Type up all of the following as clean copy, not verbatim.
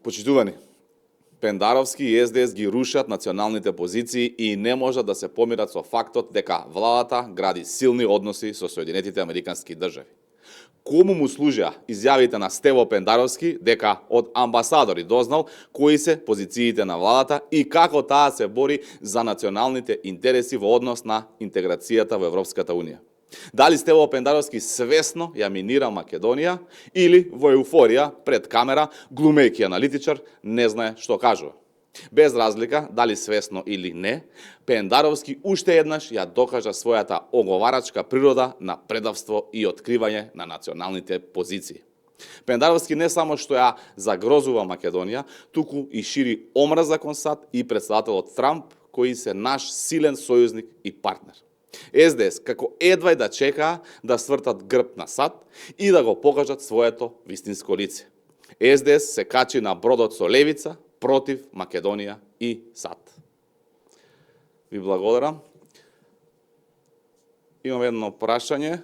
Почитувани, Пендаровски и СДС ги рушат националните позиции и не можат да се помират со фактот дека владата гради силни односи со Соединетите Американски држави. Кому му служеа изјавите на Стево Пендаровски дека од амбасадори дознал кои се позициите на владата и како таа се бори за националните интереси во однос на интеграцијата во Европската Унија? Дали Стево Пендаровски свесно ја минира Македонија или во еуфорија пред камера, глумејќи аналитичар, не знае што кажува? Без разлика, дали свесно или не, Пендаровски уште еднаш ја докажа својата оговарачка природа на предавство и откривање на националните позиции. Пендаровски не само што ја загрозува Македонија, туку и шири омраза кон САД и председателот Трамп, кои се наш силен сојузник и партнер. СДС како едвај да чекаа да свртат грб на САД и да го покажат своето вистинско лице. СДС се качи на бродот со левица против Македонија и САД. Ви благодарам. Имам едно прашање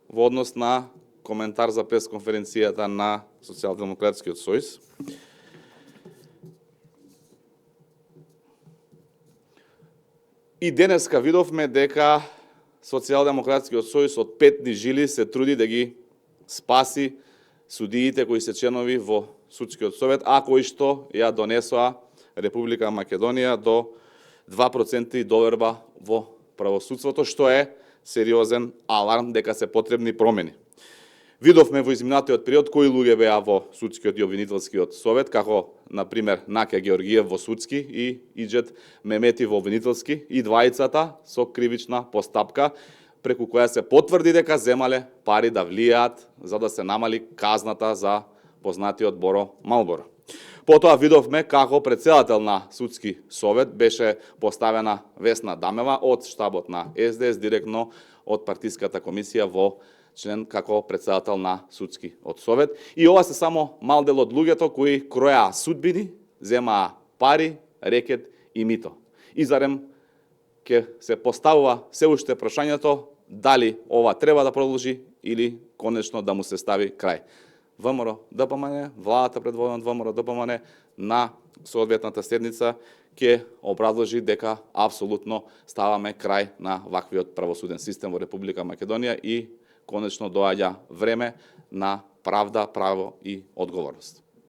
во однос на коментар за пресконференцијата на Социјалдемократскиот сојуз. И денеска видовме дека Социјалдемократскиот сојуз од петни жили се труди да ги спаси судиите кои се членови во Судскиот совет, а кои што ја донесоа Република Македонија до 2% доверба во правосудството, што е сериозен аларм дека се потребни промени. Видовме во изминатиот период кои луѓе беа во Судскиот и обвинителскиот совет, како, например, Наке Георгиев во Судски и Иџет Мемети во обвинителски, и двајцата со кривична постапка, преку која се потврди дека земале пари да влијаат за да се намали казната за познатиот Боро Малборо. Потоа видовме како председател на Судски совет беше поставена Весна Дамева од штабот на СДС директно од партиската комисија во член како председател на Судски од совет. И ова се само мал дел од луѓето кои кроеа судбини, земаа пари, рекет и мито. И зарем ќе се поставува се уште прашањето дали ова треба да продолжи или конечно да му се стави крај. ВМРО ДПМН, владата предводена од ВМРО ДПМН на соодветната седница ќе образложи дека апсолутно ставаме крај на ваквиот правосуден систем во Република Македонија и конечно доаѓа време на правда, право и одговорност.